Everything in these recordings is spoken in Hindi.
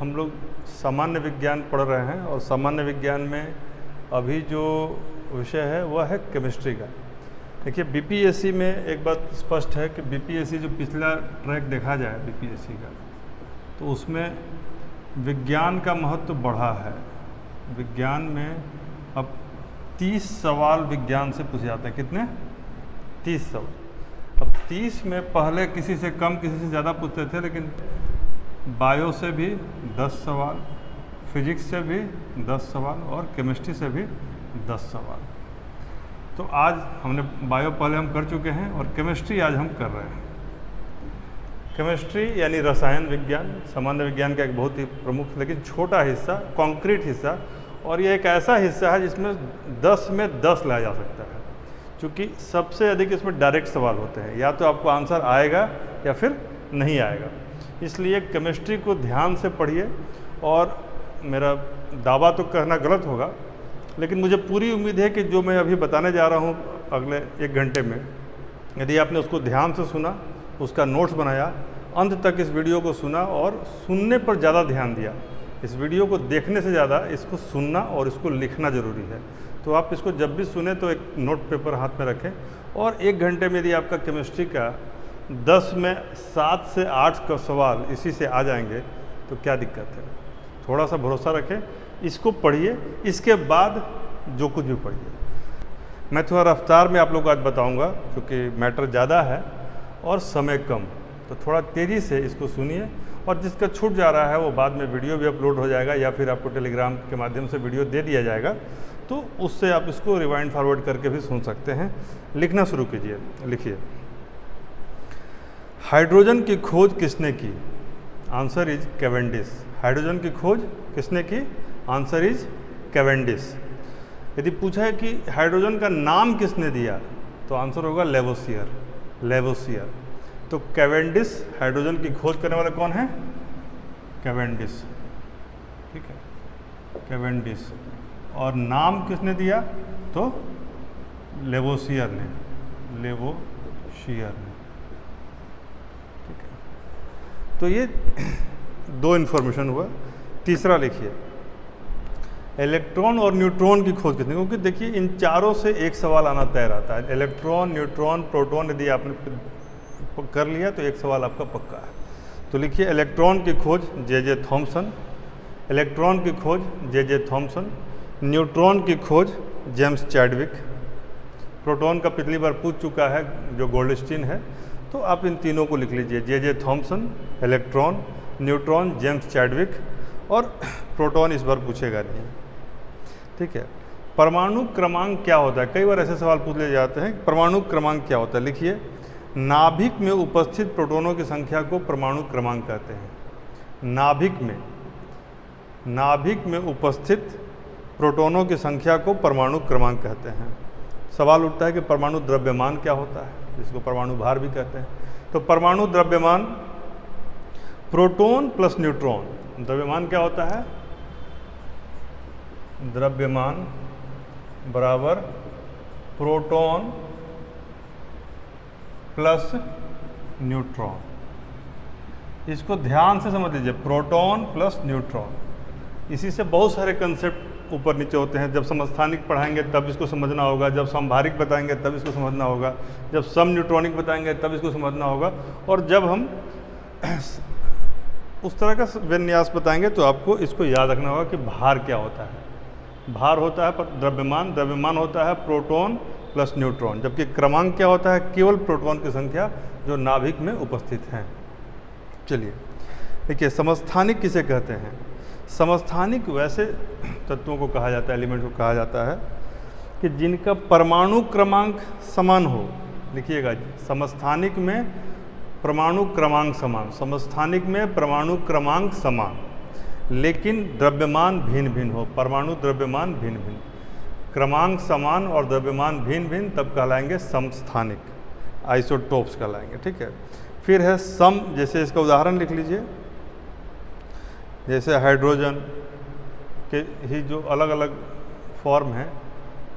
हम लोग सामान्य विज्ञान पढ़ रहे हैं और सामान्य विज्ञान में अभी जो विषय है वह है केमिस्ट्री का। देखिए बीपीएससी में एक बात स्पष्ट है कि बीपीएससी जो पिछला ट्रैक देखा जाए बीपीएससी का, तो उसमें विज्ञान का महत्व बढ़ा है। विज्ञान में अब 30 सवाल विज्ञान से पूछे जाते हैं। कितने? 30 सवाल। अब 30 में पहले किसी से कम किसी से ज़्यादा पूछते थे, लेकिन बायो से भी 10 सवाल, फिजिक्स से भी 10 सवाल और केमिस्ट्री से भी 10 सवाल। तो आज हमने बायो पहले हम कर चुके हैं और केमिस्ट्री आज हम कर रहे हैं। केमिस्ट्री यानी रसायन विज्ञान सामान्य विज्ञान का एक बहुत ही प्रमुख लेकिन छोटा हिस्सा, कॉन्क्रीट हिस्सा, और ये एक ऐसा हिस्सा है जिसमें 10 में 10 लाया जा सकता है, क्योंकि सबसे अधिक इसमें डायरेक्ट सवाल होते हैं। या तो आपको आंसर आएगा या फिर नहीं आएगा। इसलिए केमिस्ट्री को ध्यान से पढ़िए। और मेरा दावा तो कहना गलत होगा, लेकिन मुझे पूरी उम्मीद है कि जो मैं अभी बताने जा रहा हूँ अगले 1 घंटे में, यदि आपने उसको ध्यान से सुना, उसका नोट्स बनाया, अंत तक इस वीडियो को सुना और सुनने पर ज़्यादा ध्यान दिया। इस वीडियो को देखने से ज़्यादा इसको सुनना और इसको लिखना ज़रूरी है। तो आप इसको जब भी सुने तो एक नोट पेपर हाथ में रखें और 1 घंटे में यदि आपका केमिस्ट्री का 10 में 7 से 8 का सवाल इसी से आ जाएंगे तो क्या दिक्कत है। थोड़ा सा भरोसा रखें, इसको पढ़िए, इसके बाद जो कुछ भी पढ़िए। मैं थोड़ा रफ्तार में आप लोग को आज बताऊंगा क्योंकि मैटर ज़्यादा है और समय कम, तो थोड़ा तेज़ी से इसको सुनिए। और जिसका छूट जा रहा है वो बाद में वीडियो भी अपलोड हो जाएगा या फिर आपको टेलीग्राम के माध्यम से वीडियो दे दिया जाएगा, तो उससे आप इसको रिवाइंड फॉरवर्ड करके भी सुन सकते हैं। लिखना शुरू कीजिए। लिखिए, हाइड्रोजन की खोज किसने की? Answer is Cavendish. हाइड्रोजन की खोज किसने की? Answer is Cavendish. यदि पूछा है कि हाइड्रोजन का नाम किसने दिया, तो आंसर होगा लेवोसियर। लेवोसियर। तो कैवेंडिश हाइड्रोजन की खोज करने वाले कौन है? कैवेंडिश। ठीक है, कैवेंडिश। और नाम किसने दिया? तो लेवोसियर ने। लेवोसियर ने। ठीक है, तो ये 2 इन्फॉर्मेशन हुआ। तीसरा लिखिए, इलेक्ट्रॉन और न्यूट्रॉन की खोज किसने? क्योंकि देखिए इन चारों से एक सवाल आना तय रहता है। इलेक्ट्रॉन, न्यूट्रॉन, प्रोटॉन यदि आपने कर लिया तो एक सवाल आपका पक्का है। तो लिखिए, इलेक्ट्रॉन की खोज जे थॉमसन। इलेक्ट्रॉन की खोज जे थॉमसन। न्यूट्रॉन की खोज जेम्स चैडविक। प्रोटॉन का पिछली बार पूछ चुका है जो गोल्डस्टीन है, तो आप इन तीनों को लिख लीजिए, J Thomson, electron, neutron, James Chadwick, और प्रोटॉन इस बार पूछेगा नहीं। ठीक है, परमाणु क्रमांक क्या होता है? कई बार ऐसे सवाल पूछ लिए जाते हैं, परमाणु क्रमांक क्या होता है? लिखिए, नाभिक में उपस्थित प्रोटॉनों की संख्या को परमाणु क्रमांक कहते हैं। नाभिक में उपस्थित प्रोटॉनों की संख्या को परमाणु क्रमांक कहते हैं। सवाल उठता है कि परमाणु द्रव्यमान क्या होता है, जिसको परमाणु भार भी कहते हैं। तो परमाणु द्रव्यमान प्रोटॉन प्लस न्यूट्रॉन। द्रव्यमान क्या होता है? द्रव्यमान बराबर प्रोटॉन प्लस न्यूट्रॉन। इसको ध्यान से समझ लीजिए, प्रोटॉन प्लस न्यूट्रॉन। इसी से बहुत सारे कंसेप्ट ऊपर नीचे होते हैं। जब समस्थानिक पढ़ाएंगे तब इसको समझना होगा, जब समभारिक बताएंगे तब इसको समझना होगा, जब सम न्यूट्रॉनिक बताएंगे तब इसको समझना होगा, और जब हम उस तरह का विन्यास बताएंगे तो आपको इसको याद रखना होगा कि भार क्या होता है। भार होता है द्रव्यमान, द्रव्यमान होता है प्रोटॉन प्लस न्यूट्रॉन, जबकि क्रमांक क्या होता है? केवल प्रोटॉन की संख्या जो नाभिक में उपस्थित हैं। चलिए देखिए, समस्थानिक किसे कहते हैं? समस्थानिक वैसे तत्वों को कहा जाता है, एलिमेंट को कहा जाता है कि जिनका परमाणु क्रमांक समान हो। लिखिएगा जी, समस्थानिक में परमाणु क्रमांक समान। समस्थानिक में परमाणु क्रमांक समान, लेकिन द्रव्यमान भिन्न भिन्न हो। परमाणु द्रव्यमान भिन्न भिन्न, क्रमांक समान और द्रव्यमान भिन्न भिन्न, तब कहलाएंगे समस्थानिक, आइसोटोप्स कहलाएंगे। ठीक है, फिर है सम। जैसे इसका उदाहरण लिख लीजिए, जैसे हाइड्रोजन के ही जो अलग अलग फॉर्म हैं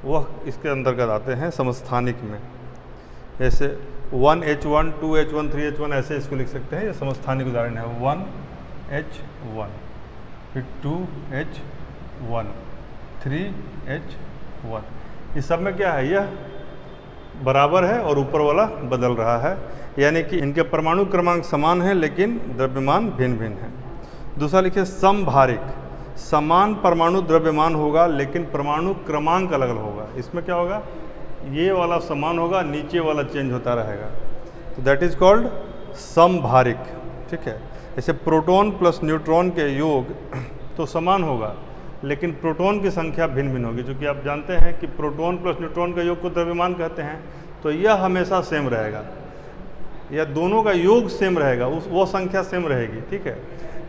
वह इसके अंतर्गत आते हैं समस्थानिक में। जैसे 1H1, 2H1, 3H1 ऐसे इसको लिख सकते हैं। ये समस्थानिक उदाहरण है 1H1। फिर 2H1 3H1। इस सब में क्या है, यह बराबर है और ऊपर वाला बदल रहा है, यानी कि इनके परमाणु क्रमांक समान है लेकिन द्रव्यमान भिन्न भिन्न है। दूसरा लिखिए समभारिक, समान परमाणु द्रव्यमान होगा लेकिन परमाणु क्रमांक अलग अलग होगा। इसमें क्या होगा, ये वाला समान होगा, नीचे वाला चेंज होता रहेगा, तो दैट इज कॉल्ड समभारिक। ठीक है, जैसे प्रोटॉन प्लस न्यूट्रॉन के योग तो समान होगा लेकिन प्रोटॉन की संख्या भिन्न भिन्न होगी। क्योंकि आप जानते हैं कि प्रोटॉन प्लस न्यूट्रॉन का योग को द्रव्यमान कहते हैं, तो यह हमेशा सेम रहेगा, या दोनों का योग सेम रहेगा, वो संख्या सेम रहेगी। ठीक है,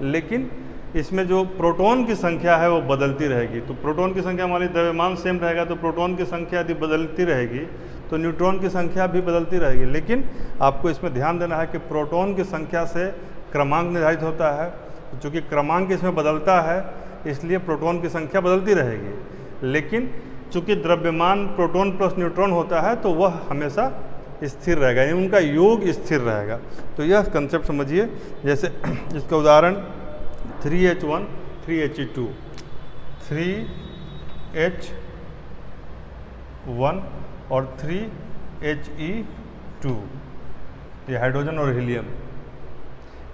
लेकिन इसमें जो प्रोटॉन की संख्या है वो बदलती रहेगी। तो प्रोटॉन की संख्या मान लीजिए द्रव्यमान सेम रहेगा, तो प्रोटॉन की संख्या यदि बदलती रहेगी तो न्यूट्रॉन की संख्या भी बदलती रहेगी। लेकिन आपको इसमें ध्यान देना है कि प्रोटॉन की संख्या से क्रमांक निर्धारित होता है, चूँकि क्रमांक इसमें बदलता है इसलिए प्रोटॉन की संख्या बदलती रहेगी। लेकिन चूँकि द्रव्यमान प्रोटॉन प्लस न्यूट्रॉन होता है तो वह हमेशा स्थिर रहेगा, यानी उनका योग स्थिर रहेगा। तो यह कंसेप्ट समझिए। जैसे इसका उदाहरण 3H1 3He2 3H1 और 3He2, ये हाइड्रोजन और हीलियम,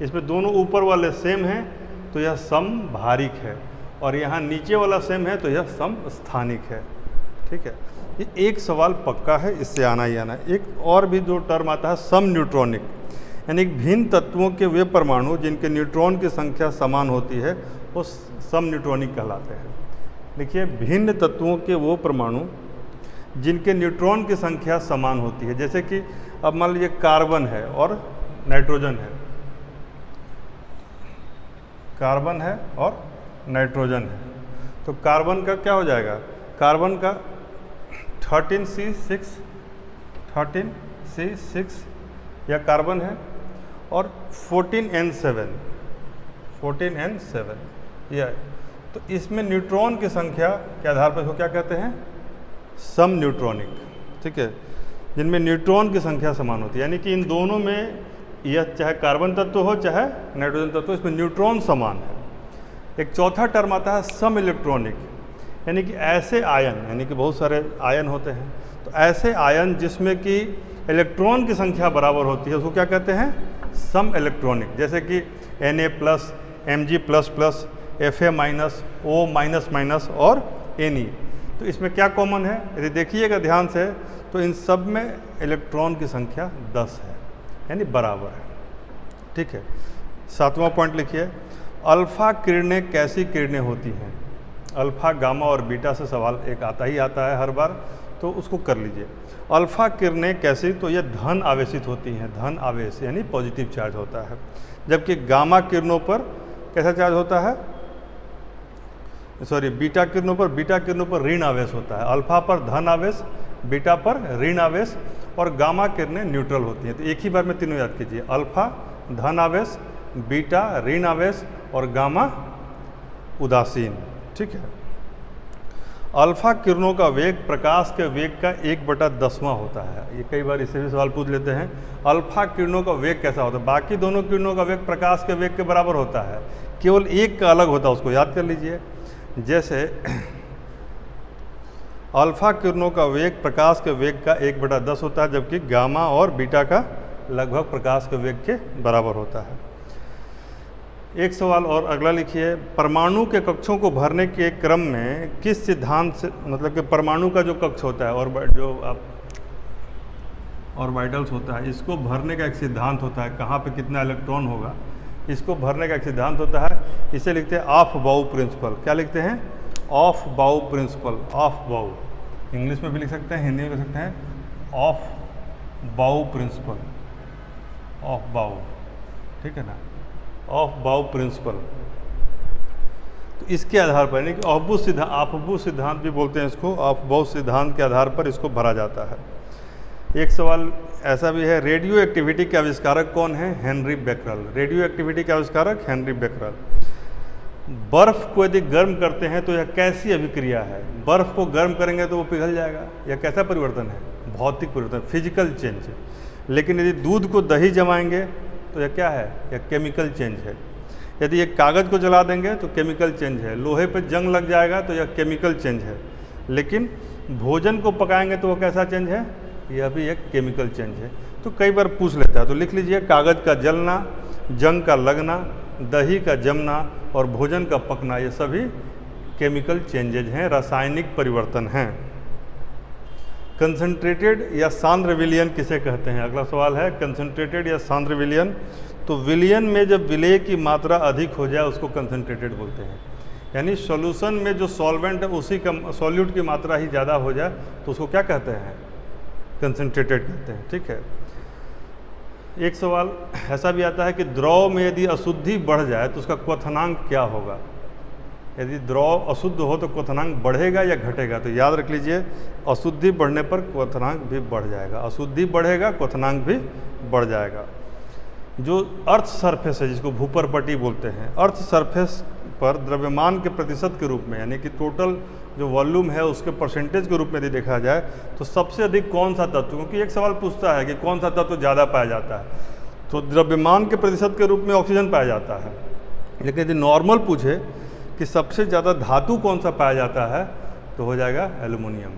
इसमें दोनों ऊपर वाले सेम हैं तो यह समभारिक है, और यहाँ नीचे वाला सेम है तो यह समस्थानिक है। ठीक है, ये एक सवाल पक्का है, इससे आना ही आना है। एक और भी जो टर्म आता है सम न्यूट्रॉनिक, यानी भिन्न तत्वों के वे परमाणु जिनके न्यूट्रॉन की संख्या समान होती है वो सम न्यूट्रॉनिक कहलाते हैं। देखिए, भिन्न तत्वों के वो परमाणु जिनके न्यूट्रॉन की संख्या समान होती है, जैसे कि अब मान लीजिए कार्बन है और नाइट्रोजन है, कार्बन है और नाइट्रोजन है, तो कार्बन का क्या हो जाएगा, कार्बन का 13C6 यह कार्बन है, और 14N7 यह, तो इसमें न्यूट्रॉन की संख्या के आधार पर इसको क्या कहते हैं, सम न्यूट्रॉनिक। ठीक है, जिनमें न्यूट्रॉन की संख्या समान होती है, यानी कि इन दोनों में यह चाहे कार्बन तत्व हो चाहे नाइट्रोजन तत्व, इसमें न्यूट्रॉन समान है। एक चौथा टर्म आता है सम इलेक्ट्रॉनिक, यानी कि ऐसे आयन, यानी कि बहुत सारे आयन होते हैं, तो ऐसे आयन जिसमें कि इलेक्ट्रॉन की संख्या बराबर होती है उसको क्या कहते हैं, सम इलेक्ट्रॉनिक। जैसे कि Na+, Mg++, Fa-, O-, और Ne। तो इसमें क्या कॉमन है, यदि देखिएगा ध्यान से तो इन सब में इलेक्ट्रॉन की संख्या 10 है, यानी बराबर है। ठीक है, 7वां पॉइंट लिखिए, अल्फा किरणें कैसी किरणें होती हैं। अल्फा, गामा और बीटा से सवाल एक आता ही आता है हर बार, तो उसको कर लीजिए। अल्फा किरणें कैसी, तो ये धन आवेशित होती हैं, धन आवेश यानी पॉजिटिव चार्ज होता है, जबकि गामा किरणों पर कैसा चार्ज होता है, बीटा किरणों पर ऋण आवेश होता है। अल्फा पर धन आवेश, बीटा पर ऋण आवेश, और गामा किरणें न्यूट्रल होती हैं। तो एक ही बार में तीनों याद कीजिए, अल्फा धन आवेश, बीटा ऋण आवेश और गामा उदासीन। ठीक है, अल्फा किरणों का वेग प्रकाश के वेग का 1/10वां होता है। ये कई बार इससे भी सवाल पूछ लेते हैं, अल्फा किरणों का वेग कैसा होता है। बाकी दोनों किरणों का वेग प्रकाश के वेग के बराबर होता है, केवल एक का अलग होता है, उसको याद कर लीजिए। जैसे अल्फा किरणों का वेग प्रकाश के वेग का 1/10 होता है, जबकि गामा और बीटा का लगभग प्रकाश के वेग के बराबर होता है। एक सवाल और अगला लिखिए, परमाणु के कक्षों को भरने के क्रम में किस सिद्धांत से, मतलब कि परमाणु का जो कक्ष होता है और जो आप ऑर्बिटल्स होता है, इसको भरने का एक सिद्धांत होता है, कहाँ पे कितना इलेक्ट्रॉन होगा, इसको भरने का एक सिद्धांत होता है। इसे लिखते हैं ऑफ बाउ प्रिंसिपल। क्या लिखते हैं, ऑफ बाउ प्रिंसिपल। ऑफ बाउ इंग्लिश में भी लिख सकते हैं, हिंदी में लिख सकते हैं, ऑफ बाउ प्रिंसिपल, ऑफ बाउ। ठीक है ना, ऑफ बाउ प्रिंसिपल। तो इसके आधार पर, यानी कि ऑफबू सिद्धांत भी बोलते हैं इसको, ऑफ बाउ सिद्धांत के आधार पर इसको भरा जाता है। एक सवाल ऐसा भी है, रेडियो एक्टिविटी के आविष्कारक कौन है, हेनरी बेकरल। रेडियो एक्टिविटी के आविष्कारक हेनरी बेकरल। बर्फ को यदि गर्म करते हैं तो यह कैसी अभिक्रिया है, बर्फ को गर्म करेंगे तो वो पिघल जाएगा, यह कैसा परिवर्तन है, भौतिक परिवर्तन, फिजिकल चेंज। लेकिन यदि दूध को दही जमाएंगे तो यह क्या है, यह केमिकल चेंज है। यदि एक कागज़ को जला देंगे तो केमिकल चेंज है, लोहे पे जंग लग जाएगा तो यह केमिकल चेंज है, लेकिन भोजन को पकाएंगे तो वह कैसा चेंज है, यह भी एक केमिकल चेंज है। तो कई बार पूछ लेता है, तो लिख लीजिए कागज़ का जलना, जंग का लगना, दही का जमना और भोजन का पकना, ये सभी केमिकल चेंजेज हैं, रासायनिक परिवर्तन हैं। कंसंट्रेटेड या सांद्र विलयन किसे कहते हैं? अगला सवाल है कंसंट्रेटेड या सांद्र विलयन। तो विलयन में जब विलय की मात्रा अधिक हो जाए उसको कंसंट्रेटेड बोलते हैं, यानी सॉल्यूशन में जो सॉल्वेंट है उसी का सॉल्यूट की मात्रा ही ज़्यादा हो जाए तो उसको क्या कहते हैं? कंसंट्रेटेड कहते हैं। ठीक है। एक सवाल ऐसा भी आता है कि द्रव में यदि अशुद्धि बढ़ जाए तो उसका क्वथनांक क्या होगा? यदि द्रव अशुद्ध हो तो क्वथनांक बढ़ेगा या घटेगा? तो याद रख लीजिए, अशुद्धि बढ़ने पर क्वथनांक भी बढ़ जाएगा, अशुद्धि बढ़ेगा क्वथनांक भी बढ़ जाएगा। जो अर्थ सरफेस है जिसको भूपरपटी बोलते हैं, अर्थ सरफेस पर द्रव्यमान के प्रतिशत के रूप में, यानी कि टोटल जो वॉल्यूम है उसके परसेंटेज के रूप में यदि देखा जाए तो सबसे अधिक कौन सा तत्व, क्योंकि एक सवाल पूछता है कि कौन सा तत्व ज़्यादा पाया जाता है, तो द्रव्यमान के प्रतिशत के रूप में ऑक्सीजन पाया जाता है। लेकिन यदि नॉर्मल पूछे कि सबसे ज़्यादा धातु कौन सा पाया जाता है तो हो जाएगा एल्युमिनियम।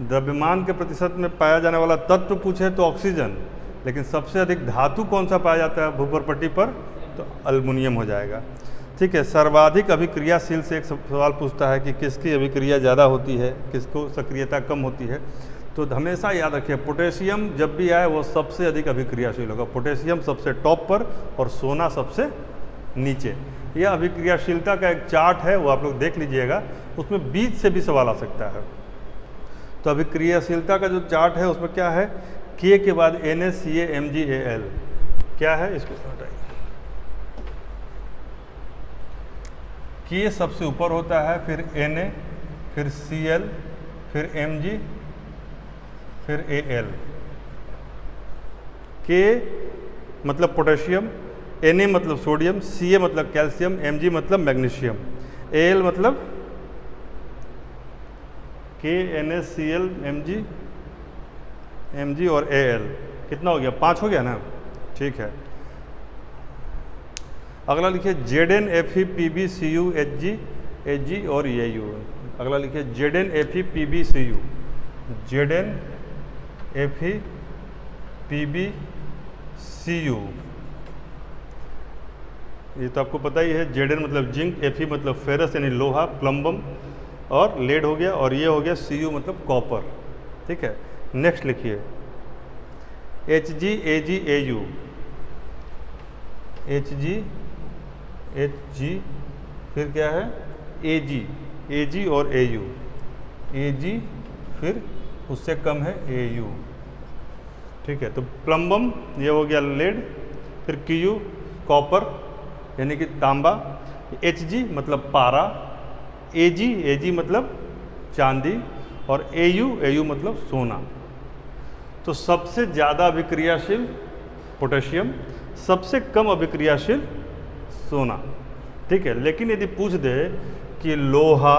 द्रव्यमान के प्रतिशत में पाया जाने वाला तत्व पूछे तो ऑक्सीजन, लेकिन सबसे अधिक धातु कौन सा पाया जाता है भूपरपट्टी पर, तो एल्युमिनियम हो जाएगा। ठीक है। सर्वाधिक अभिक्रियाशील से एक सवाल पूछता है कि किसकी अभिक्रिया ज़्यादा होती है, किसको सक्रियता कम होती है। तो हमेशा याद रखिए, पोटेशियम जब भी आए वो सबसे अधिक अभिक्रियाशील होगा, पोटेशियम सबसे टॉप पर और सोना सबसे नीचे। यह अभिक्रियाशीलता का एक चार्ट है, वो आप लोग देख लीजिएगा, उसमें बीच से भी सवाल आ सकता है। तो अभिक्रियाशीलता का जो चार्ट है उसमें क्या है, के के बाद NaCl क्या है, इसको हटाइए। के सबसे ऊपर होता है, फिर Na, फिर Cl, फिर Mg, फिर Al। के मतलब पोटेशियम, Na मतलब सोडियम, Ca मतलब कैल्शियम, Mg मतलब मैग्नीशियम, Al मतलब KNaCl Mg और Al। कितना हो गया? 5 हो गया ना? ठीक है। अगला लिखिए Zn Fe Pb Cu Hg और Au। अगला लिखिए Zn Fe Pb Cu, Zn Fe Pb Cu, ये तो आपको पता ही है। Zn मतलब जिंक, Fe मतलब फेरस यानी लोहा, प्लम्बम और लेड हो गया, और ये हो गया Cu मतलब कॉपर। ठीक है। नेक्स्ट लिखिए Hg Ag Au, Hg फिर क्या है Ag और Au, Ag फिर उससे कम है Au। ठीक है। तो प्लम्बम ये हो गया लेड, फिर Cu कॉपर यानी कि तांबा, Hg मतलब पारा, Ag मतलब चांदी और Au मतलब सोना। तो सबसे ज़्यादा अभिक्रियाशील पोटेशियम, सबसे कम अभिक्रियाशील सोना। ठीक है। लेकिन यदि पूछ दे कि लोहा,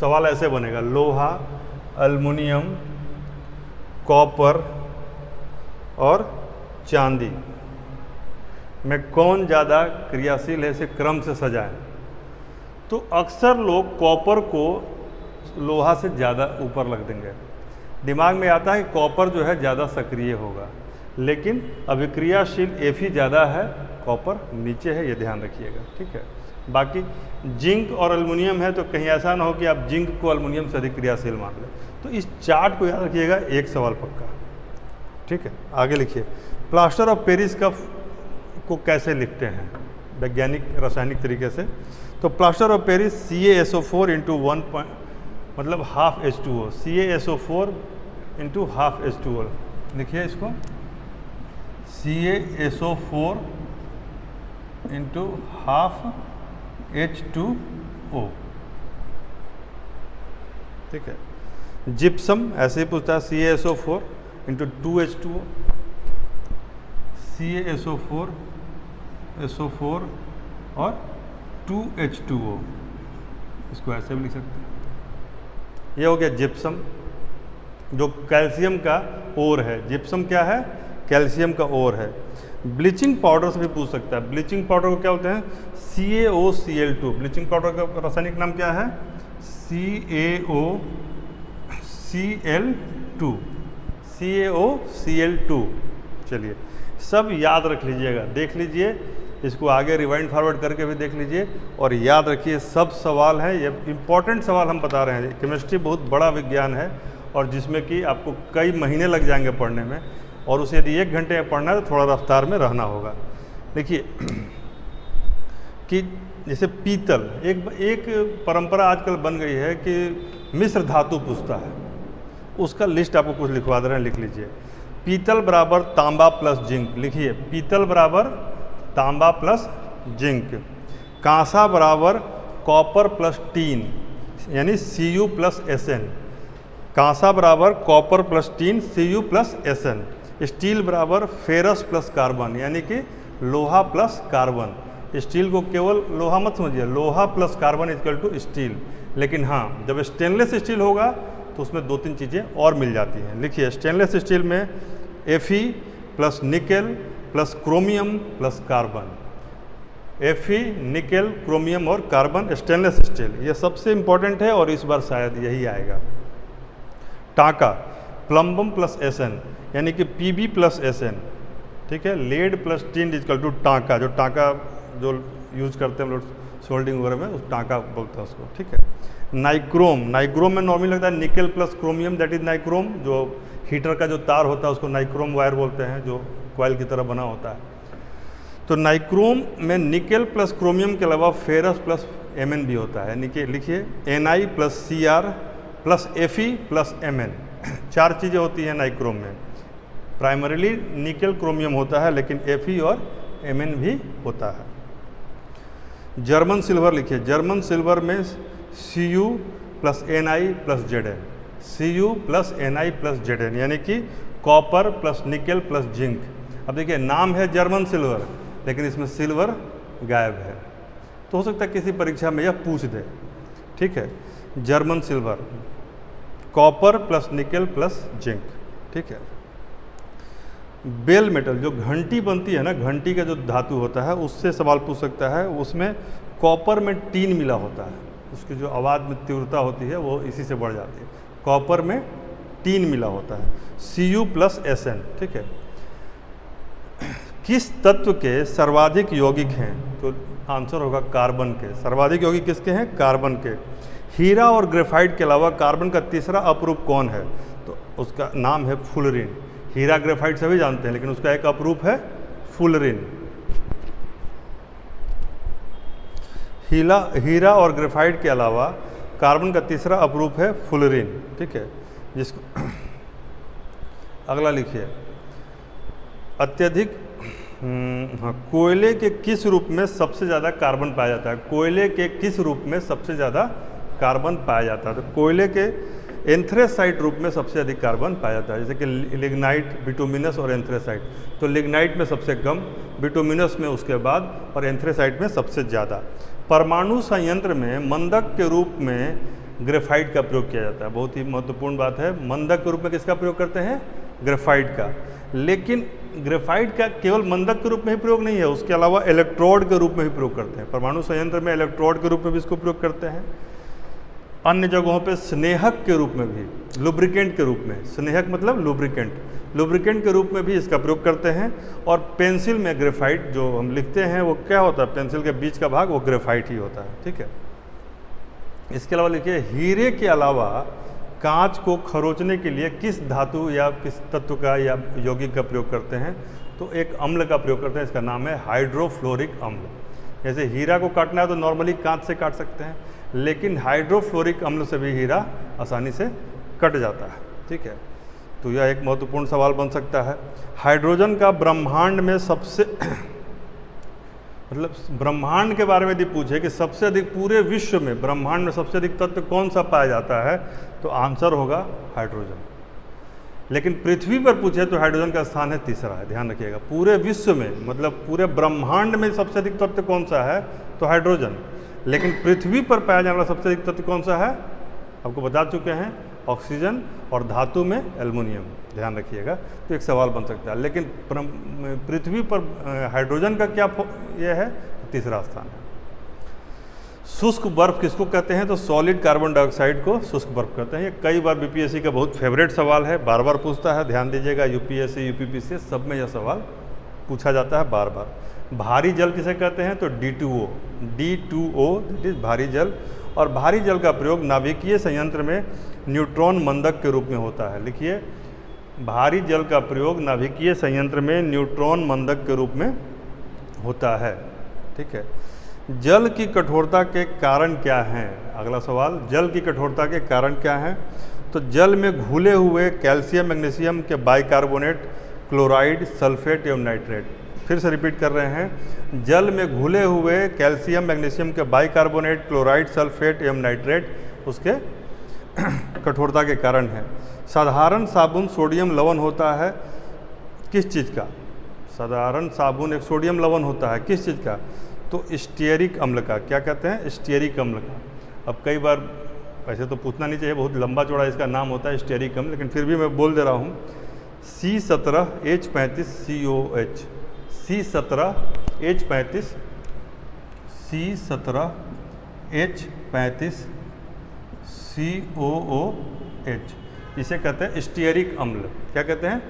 सवाल ऐसे बनेगा, लोहा, एल्युमिनियम, कॉपर और चांदी में कौन ज़्यादा क्रियाशील है, इसे क्रम से सजाएं, तो अक्सर लोग कॉपर को लोहा से ज़्यादा ऊपर रख देंगे। दिमाग में आता है कि कॉपर जो है ज़्यादा सक्रिय होगा, लेकिन अभिक्रियाशील Fe ज़्यादा है, कॉपर नीचे है, ये ध्यान रखिएगा। ठीक है। बाकी जिंक और एल्युमिनियम है, तो कहीं ऐसा ना हो कि आप जिंक को एल्युमिनियम से अधिक क्रियाशील मान लें। तो इस चार्ट को याद रखिएगा, एक सवाल पक्का। ठीक है। आगे लिखिए प्लास्टर ऑफ पेरिस को कैसे लिखते हैं वैज्ञानिक रासायनिक तरीके से। तो plaster of Paris CaSO4 into 1 मतलब half H2O, CaSO4 into half H2O। लिखिए इसको CaSO4 इंटू हाफ H2O। ठीक है। जिप्सम ऐसे ही पूछता है, CaSO4 into 2H2O, CaSO4 SO4 और 2H2O, इसको ऐसे भी लिख सकते हैं। ये हो गया जिप्सम, जो कैल्शियम का ओर है। जिप्सम क्या है? कैल्शियम का ओर है। ब्लीचिंग पाउडर से भी पूछ सकता है। ब्लीचिंग पाउडर को क्या होते हैं? CaOCl2। ब्लीचिंग पाउडर का रासायनिक नाम क्या है? CaOCl2। CaOCl2। चलिए सब याद रख लीजिएगा, देख लीजिए, इसको आगे रिवाइंड फॉरवर्ड करके भी देख लीजिए और याद रखिए सब सवाल हैं, ये इम्पोर्टेंट सवाल हम बता रहे हैं। केमिस्ट्री बहुत बड़ा विज्ञान है और जिसमें कि आपको कई महीने लग जाएंगे पढ़ने में, और उसे यदि 1 घंटे में पढ़ना है तो थोड़ा रफ्तार में रहना होगा। देखिए कि जैसे पीतल, एक परंपरा आजकल बन गई है कि मिश्र धातु पूछता है, उसका लिस्ट आपको कुछ लिखवा दे रहे हैं, लिख लीजिए। पीतल बराबर तांबा प्लस जिंक, लिखिए पीतल बराबर तांबा प्लस जिंक। कांसा बराबर कॉपर प्लस टीन यानी Cu प्लस Sn। कांसा बराबर copper plus tin Cu plus Sn। Steel बराबर फेरस प्लस कार्बन यानी कि लोहा प्लस कार्बन। स्टील को केवल लोहा मत समझिए, लोहा plus carbon equal to steel. लेकिन हाँ, जब स्टेनलेस स्टील होगा तो उसमें 2-3 चीज़ें और मिल जाती हैं। लिखिए स्टेनलेस स्टील में Fe plus nickel plus chromium plus carbon. Fe, nickel, chromium और कार्बन स्टेनलेस स्टील, ये सबसे इम्पॉर्टेंट है और इस बार शायद यही आएगा। टांका प्लम्बम प्लस Sn यानी कि Pb प्लस Sn, ठीक है। Lead plus tin equal to टांका, जो टांका जो यूज करते हैं हम लोग सोल्डिंग वगैरह में, उस टांका बोलते हैं उसको, ठीक है। नाइक्रोम, नाइक्रोम में नॉर्मली लगता है nickel plus chromium, that is nichrome. जो हीटर का जो तार होता है उसको नाइक्रोम वायर बोलते हैं, जो कॉइल की तरह बना होता है। तो नाइक्रोम में निकेल प्लस क्रोमियम के अलावा फेरस प्लस Mn भी होता है, यानी कि लिखिए Na plus Cr plus Fe plus Mn। 4 चीज़ें होती हैं नाइक्रोम में। प्राइमरीली निकेल क्रोमियम होता है, लेकिन Fe और Mn भी होता है। जर्मन सिल्वर लिखिए, जर्मन सिल्वर में Cu plus Ni plus Zn। Cu plus Ni plus Zn यानी कि copper plus nickel plus zinc. अब देखिए नाम है जर्मन सिल्वर, लेकिन इसमें सिल्वर गायब है, तो हो सकता है किसी परीक्षा में यह पूछ दे, ठीक है। German silver copper plus nickel plus zinc, ठीक है। बेल मेटल, जो घंटी बनती है ना, घंटी का जो धातु होता है उससे सवाल पूछ सकता है। उसमें कॉपर में टीन मिला होता है, उसकी जो आवाज़ में तीव्रता होती है वो इसी से बढ़ जाती है। कॉपर में टीन मिला होता है। Cu प्लस Sn, ठीक है। किस तत्व के सर्वाधिक यौगिक हैं? तो आंसर होगा कार्बन के। सर्वाधिक यौगिक किसके हैं? कार्बन के। हीरा और ग्रेफाइट के अलावा कार्बन का तीसरा अपरूप कौन है? तो उसका नाम है फुलरिन। हीरा ग्रेफाइट सभी जानते हैं, लेकिन उसका एक अपरूप है फुलरिन। हीरा और ग्रेफाइट के अलावा कार्बन का तीसरा अपरूप है फुलरिन, ठीक है। जिसको अगला लिखिए, अत्यधिक कोयले के किस रूप में सबसे ज़्यादा कार्बन पाया जाता है? कोयले के किस रूप में सबसे ज़्यादा कार्बन पाया जाता है? तो कोयले के एंथ्रेसाइट रूप में सबसे अधिक कार्बन पाया जाता है, जैसे कि लिग्नाइट, बिटुमिनस और एंथ्रेसाइट। तो लिग्नाइट में सबसे कम, बिटुमिनस में उसके बाद, और एंथ्रेसाइट में सबसे ज़्यादा। परमाणु संयंत्र में मंदक के रूप में ग्रेफाइट का प्रयोग किया जाता है। बहुत ही महत्वपूर्ण बात है, मंदक के रूप में किसका प्रयोग करते हैं? ग्रेफाइट का। लेकिन ग्रेफाइट का केवल मंदक के रूप में ही प्रयोग नहीं है, उसके अलावा इलेक्ट्रोड के रूप में भी प्रयोग करते हैं। परमाणु संयंत्र में इलेक्ट्रोड के रूप में भी इसको प्रयोग करते हैं। अन्य जगहों पे स्नेहक के रूप में भी, लुब्रिकेंट के रूप में, स्नेहक मतलब लुब्रिकेंट, लुब्रिकेंट के रूप में भी इसका प्रयोग करते हैं। और पेंसिल में ग्रेफाइट जो हम लिखते हैं वो क्या होता है? पेंसिल के बीच का भाग वो ग्रेफाइट ही होता है, ठीक है। इसके अलावा लिखिए, हीरे के अलावा कांच को खरोचने के लिए किस धातु या किस तत्व का या यौगिक का प्रयोग करते हैं? तो एक अम्ल का प्रयोग करते हैं, इसका नाम है हाइड्रोफ्लोरिक अम्ल। जैसे हीरा को काटना है तो नॉर्मली कांच से काट सकते हैं, लेकिन हाइड्रोफ्लोरिक अम्ल से भी हीरा आसानी से कट जाता है, ठीक है। तो यह एक महत्वपूर्ण सवाल बन सकता है। हाइड्रोजन का ब्रह्मांड में सबसे मतलब ब्रह्मांड के बारे में यदि पूछे कि सबसे अधिक पूरे विश्व में ब्रह्मांड में सबसे अधिक तत्व कौन सा पाया जाता है, तो आंसर होगा हाइड्रोजन। लेकिन पृथ्वी पर पूछे तो हाइड्रोजन का स्थान है तीसरा है, ध्यान रखिएगा। पूरे विश्व में मतलब पूरे ब्रह्मांड में सबसे अधिक तत्व कौन सा है? तो हाइड्रोजन। लेकिन पृथ्वी पर पाया जाने वाला सबसे अधिक तत्व कौन सा है? आपको बता चुके हैं, ऑक्सीजन और धातु में एल्युमिनियम, ध्यान रखिएगा। तो एक सवाल बन सकता है। लेकिन पृथ्वी पर हाइड्रोजन का क्या ये है? तीसरा स्थान है। शुष्क बर्फ किसको कहते हैं? तो सॉलिड कार्बन डाइऑक्साइड को शुष्क बर्फ कहते हैं। ये कई बार बीपीएससी का बहुत फेवरेट सवाल है, बार बार पूछता है, ध्यान दीजिएगा। यूपीएससी यूपीपीसी सब में यह सवाल पूछा जाता है बार बार। भारी जल किसे कहते हैं? तो D2O, दैट इज भारी जल। और भारी जल का प्रयोग नाभिकीय संयंत्र में न्यूट्रॉन मंदक के रूप में होता है। लिखिए, भारी जल का प्रयोग नाभिकीय संयंत्र में न्यूट्रॉन मंदक के रूप में होता है। ठीक है। जल की कठोरता के कारण क्या हैं? अगला सवाल, जल की कठोरता के कारण क्या हैं? तो जल में घुले हुए कैल्शियम मैग्नीशियम के बाइकार्बोनेट, क्लोराइड, सल्फेट एवं नाइट्रेट। फिर से रिपीट कर रहे हैं, जल में घुले हुए कैल्शियम मैग्नीशियम के बाइकार्बोनेट, क्लोराइड, सल्फेट एवं नाइट्रेट उसके कठोरता के कारण है। साधारण साबुन सोडियम लवण होता है किस चीज़ का? साधारण साबुन एक सोडियम लवण होता है किस चीज़ का? तो स्टीयरिक अम्ल का। क्या कहते हैं? स्टीयरिक अम्ल का। अब कई बार वैसे तो पूछना नहीं चाहिए, बहुत लंबा चौड़ा इसका नाम होता है स्टीयरिक अम्ल, लेकिन फिर भी मैं बोल दे रहा हूँ, C17H35COH, C17H35, C17H35COOH, इसे कहते हैं स्टीयरिक अम्ल। क्या कहते हैं?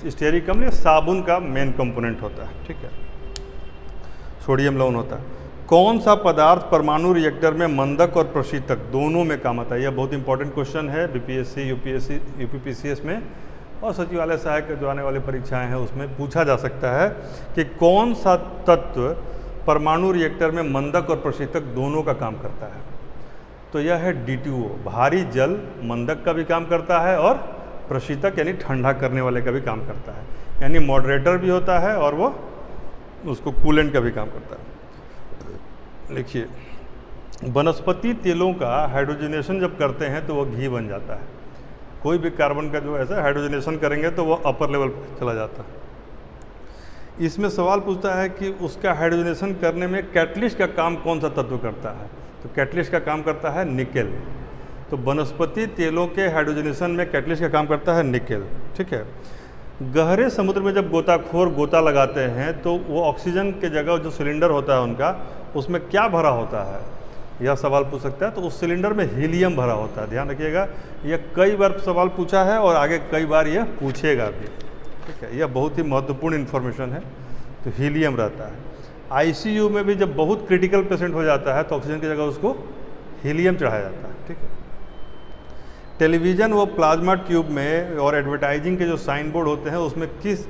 स्टीयरिक अम्ल साबुन का मेन कंपोनेंट होता है। ठीक है, सोडियम लवण होता है। कौन सा पदार्थ परमाणु रिएक्टर में मंदक और प्रशीतक दोनों में काम आता है? यह बहुत इंपॉर्टेंट क्वेश्चन है बीपीएससी, यूपीएससी, यूपीपीसीएस में और सचिवालय सहायक जो आने वाली परीक्षाएं हैं उसमें पूछा जा सकता है कि कौन सा तत्व परमाणु रिएक्टर में मंदक और प्रशीतक दोनों का काम करता है? तो यह है D2O। भारी जल मंदक का भी काम करता है और प्रशीतक यानी ठंडा करने वाले का भी काम करता है, यानी मॉडरेटर भी होता है और वो उसको कूलेंट का भी काम करता है। लिखिए, वनस्पति तेलों का हाइड्रोजनेशन जब करते हैं तो वो घी बन जाता है। कोई भी कार्बन का जो ऐसा हाइड्रोजनेशन करेंगे तो वो अपर लेवल पर चला जाता है। इसमें सवाल पूछता है कि उसका हाइड्रोजनेशन करने में कैटलिस्ट का काम कौन सा तत्व करता है? तो कैटलिस्ट का काम करता है निकेल। तो वनस्पति तेलों के हाइड्रोजनेशन में कैटलिस्ट का काम करता है निकेल। ठीक है। गहरे समुद्र में जब गोताखोर गोता लगाते हैं तो वो ऑक्सीजन के जगह जो सिलेंडर होता है उनका, उसमें क्या भरा होता है? यह सवाल पूछ सकता है। तो उस सिलेंडर में हीलियम भरा होता है। ध्यान रखिएगा, यह कई बार सवाल पूछा है और आगे कई बार यह पूछेगा भी। ठीक है, यह बहुत ही महत्वपूर्ण इन्फॉर्मेशन है। तो हीलियम रहता है। आईसीयू में भी जब बहुत क्रिटिकल पेशेंट हो जाता है तो ऑक्सीजन की जगह उसको हीलियम चढ़ाया जाता है। ठीक है। टेलीविज़न व प्लाज्मा ट्यूब में और एडवर्टाइजिंग के जो साइन बोर्ड होते हैं उसमें किस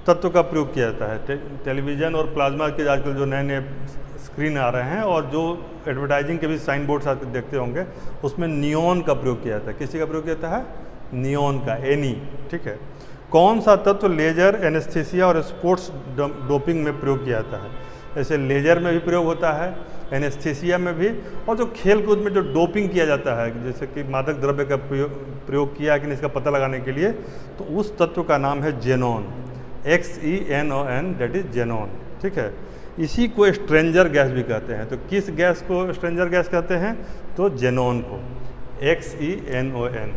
तत्व का प्रयोग किया जाता है? टेलीविज़न और प्लाज्मा के आजकल जो नए नए स्क्रीन आ रहे हैं और जो एडवर्टाइजिंग के भी साइन बोर्ड साथ देखते होंगे उसमें नियॉन का प्रयोग किया जाता है। किसी का प्रयोग किया जाता है? नियॉन का, एनी। ठीक है। कौन सा तत्व लेजर, एनेस्थीसिया और स्पोर्ट्स डोपिंग में प्रयोग किया जाता है? जैसे लेजर में भी प्रयोग होता है, एनेस्थीसिया में भी, और जो खेल कूद में जो डोपिंग किया जाता है, जैसे कि मादक द्रव्य का प्रयोग किया कि नहीं इसका पता लगाने के लिए, तो उस तत्व का नाम है xenon, XENON, that is xenon. ठीक है। इसी को स्ट्रेंजर गैस भी कहते हैं। तो किस गैस को स्ट्रेंजर गैस कहते हैं? तो जेनॉन को, XENON,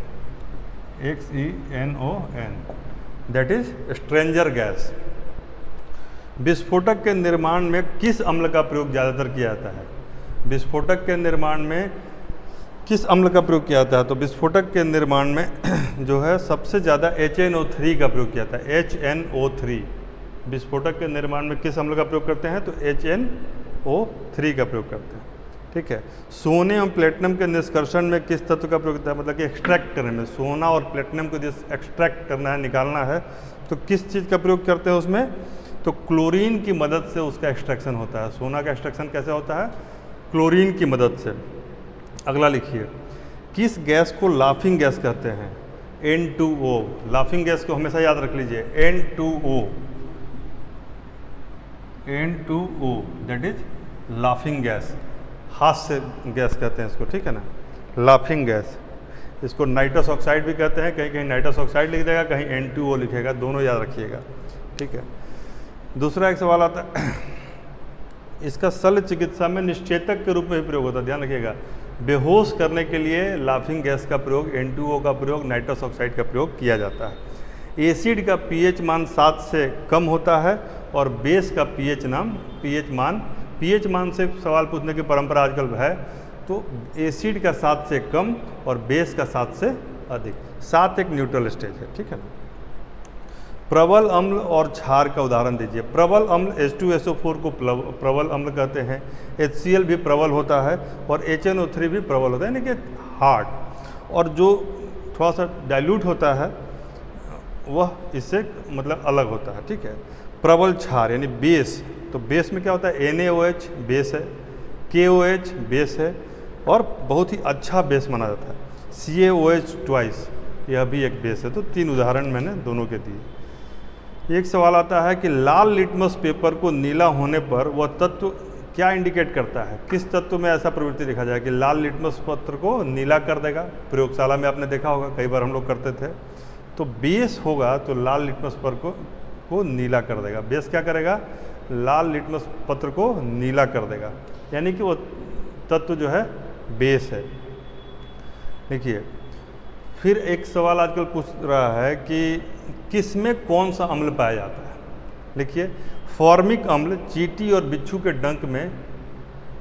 that is stranger gas. विस्फोटक के निर्माण में किस अम्ल का प्रयोग ज़्यादातर किया जाता है? विस्फोटक के निर्माण में किस अम्ल का प्रयोग किया जाता है? तो विस्फोटक के निर्माण में जो है सबसे ज़्यादा HNO3 का प्रयोग किया जाता है। HNO3 विस्फोटक के निर्माण में किस अम्ल का प्रयोग करते हैं? तो HNO3 का प्रयोग करते हैं। ठीक है। सोने और प्लेटिनम के निष्कर्षण में किस तत्व का प्रयोग होता है? मतलब कि एक्सट्रैक्ट करने में, सोना और प्लेटिनम को एक्सट्रैक्ट करना है, निकालना है, तो किस चीज़ का प्रयोग करते हैं उसमें? तो क्लोरीन की मदद से उसका एक्सट्रैक्शन होता है। सोना का एक्सट्रैक्शन कैसे होता है? क्लोरीन की मदद से। अगला लिखिए, किस गैस को लाफिंग गैस कहते हैं? N2O। लाफिंग गैस को हमेशा याद रख लीजिए, N2O, that is laughing gas, हास्य गैस कहते हैं इसको। ठीक है ना, लाफिंग गैस। इसको नाइट्रस ऑक्साइड भी कहते हैं, कहीं कहीं नाइट्रस ऑक्साइड लिख देगा, कहीं N2O लिखेगा, दोनों याद रखिएगा। ठीक है। दूसरा एक सवाल आता है, इसका शल्य चिकित्सा में निश्चेतक के रूप में भी प्रयोग होता है। ध्यान रखिएगा, बेहोश करने के लिए लाफिंग गैस का प्रयोग, N2O का प्रयोग, नाइट्रस ऑक्साइड का प्रयोग किया जाता है। एसिड का पीएच मान 7 से कम होता है और बेस का पीएच मान से सवाल पूछने की परंपरा आजकल है, तो एसिड का 7 से कम और बेस का 7 से अधिक। 7 एक न्यूट्रल स्टेज है, ठीक है ना। प्रबल अम्ल और क्षार का उदाहरण दीजिए। प्रबल अम्ल H2SO4 को प्रबल अम्ल कहते हैं, HCl भी प्रबल होता है और HNO3 भी प्रबल होता है, यानी कि हार्ड। और जो थोड़ा सा डाइल्यूट होता है वह इससे मतलब अलग होता है, ठीक है। प्रबल क्षार यानी बेस, तो बेस में क्या होता है, NaOH बेस है, KOH बेस है और बहुत ही अच्छा बेस माना जाता है। CaOH ट्वाइस यह भी एक बेस है। तो 3 उदाहरण मैंने दोनों के दिए। एक सवाल आता है कि लाल लिटमस पेपर को नीला होने पर वह तत्व क्या इंडिकेट करता है, किस तत्व में ऐसा प्रवृत्ति देखा जाए कि लाल लिटमस पत्र को नीला कर देगा। प्रयोगशाला में आपने देखा होगा, कई बार हम लोग करते थे। तो बेस होगा तो लाल लिटमस पत्र को नीला कर देगा। बेस क्या करेगा, लाल लिटमस पत्र को नीला कर देगा, यानी कि वो तत्व जो है बेस है। देखिए, फिर एक सवाल आजकल पूछ रहा है कि किस में कौन सा अम्ल पाया जाता है। देखिए, फॉर्मिक अम्ल चींटी और बिच्छू के डंक में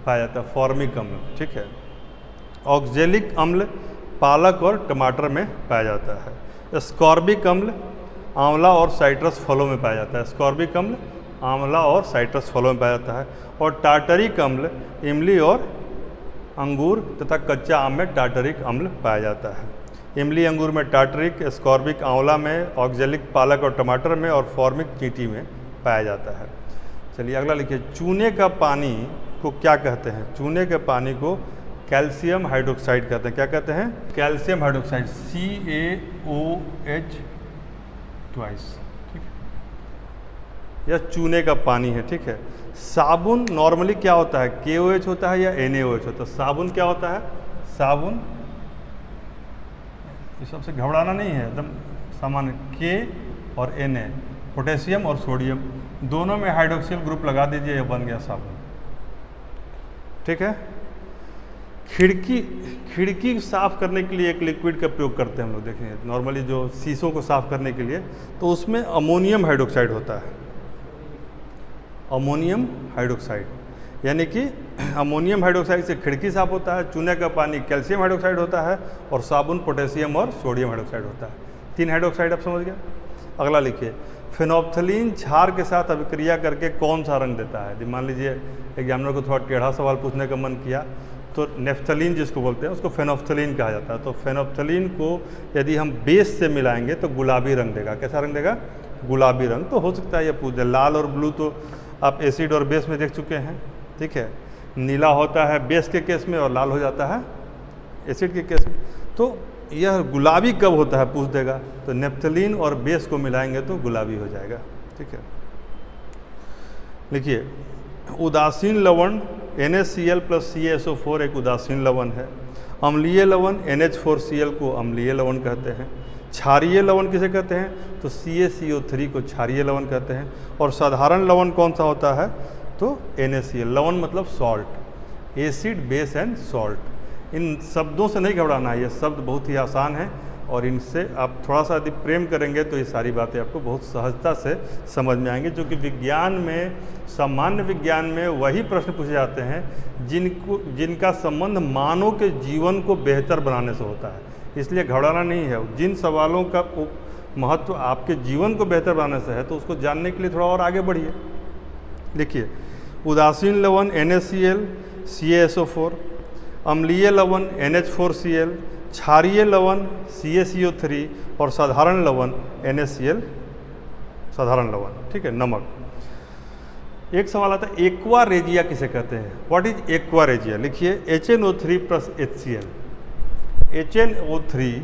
पाया जाता है, फॉर्मिक अम्ल, ठीक है। ऑक्जेलिक अम्ल पालक और टमाटर में पाया जाता है। स्कॉर्बिक अम्ल आंवला और साइट्रस फलों में पाया जाता है। स्कॉर्बिक अम्ल आंवला और साइट्रस फलों में पाया जाता है। और टार्टरिक अम्ल इमली और अंगूर तथा कच्चा आम में टार्टरिक अम्ल पाया जाता है। इमली अंगूर में टार्टरिक, स्कॉर्बिक आंवला में, ऑक्जेलिक पालक और टमाटर में और फॉर्मिक चींटी में पाया जाता है। चलिए अगला लिखिए, चूने का पानी को क्या कहते हैं। चूने के पानी को कैल्शियम हाइड्रोक्साइड कहते हैं। क्या कहते हैं, कैल्शियम हाइड्रोक्साइड, CaOH ट्वाइस, ठीक है। यह चूने का पानी है, ठीक है। साबुन नॉर्मली क्या होता है, KOH होता है या NaOH होता है। साबुन क्या होता है, साबुन, इस सबसे घबराना नहीं है, एकदम सामान्य, K और Na, पोटेशियम और सोडियम दोनों में हाइड्रोक्सिल ग्रुप लगा दीजिए, यह बन गया साबुन, ठीक है। खिड़की साफ़ करने के लिए एक लिक्विड का प्रयोग करते हैं हम लोग, देखेंगे नॉर्मली जो शीशों को साफ़ करने के लिए, तो उसमें अमोनियम हाइड्रोक्साइड होता है। अमोनियम हाइड्रोक्साइड, यानी कि अमोनियम हाइड्रोक्साइड से खिड़की साफ होता है। चूने का पानी कैल्शियम हाइड्रोक्साइड होता है और साबुन पोटेशियम और सोडियम हाइड्रोक्साइड होता है। 3 हाइड्रोक्साइड आप समझ गए। अगला लिखिए, फेनोप्थलीन क्षार के साथ अभिक्रिया करके कौन सा रंग देता है। यदि मान लीजिए एग्जामिनर को थोड़ा टेढ़ा सवाल पूछने का मन किया, तो नेफ्थलीन जिसको बोलते हैं उसको फेनोप्थलीन कहा जाता है। तो फेनोप्थलीन को यदि हम बेस से मिलाएंगे तो गुलाबी रंग देगा। कैसा रंग देगा, गुलाबी रंग। तो हो सकता है ये पूछ दे। लाल और ब्लू तो आप एसिड और बेस में देख चुके हैं, ठीक है। नीला होता है बेस के केस में और लाल हो जाता है एसिड के केस में। तो यह गुलाबी कब होता है पूछ देगा, तो नेफ्थलीन और बेस को मिलाएंगे तो गुलाबी हो जाएगा, ठीक है। लिखिए, उदासीन लवण NaCl + CaSO4 एक उदासीन लवण है। अम्लीय लवण NH4Cl को अम्लीय लवण कहते हैं। क्षारीय लवण किसे कहते हैं, तो CaCO3 को क्षारीय लवण कहते हैं। और साधारण लवण कौन सा होता है, तो NaCl। लवण मतलब salt, acid, base and salt. इन शब्दों से नहीं घबराना है, ये शब्द बहुत ही आसान है और इनसे आप थोड़ा सा यदि प्रेम करेंगे तो ये सारी बातें आपको बहुत सहजता से समझ में आएंगी। जो कि विज्ञान में, सामान्य विज्ञान में वही प्रश्न पूछे जाते हैं जिनका संबंध मानव के जीवन को बेहतर बनाने से होता है। इसलिए घबराना नहीं है। जिन सवालों का महत्व आपके जीवन को बेहतर बनाने से है, तो उसको जानने के लिए थोड़ा और आगे बढ़िए। देखिए, उदासीन लवण NaCl CaSO4, अम्लीय लवण NH4Cl, क्षारीय लवण CaCO3 और साधारण लवण NaCl, साधारण लवण, ठीक है, नमक। एक सवाल आता है, एक्वा रेजिया किसे कहते हैं। What is aqua regia. लिखिए, HNO3 + HCl, HNO3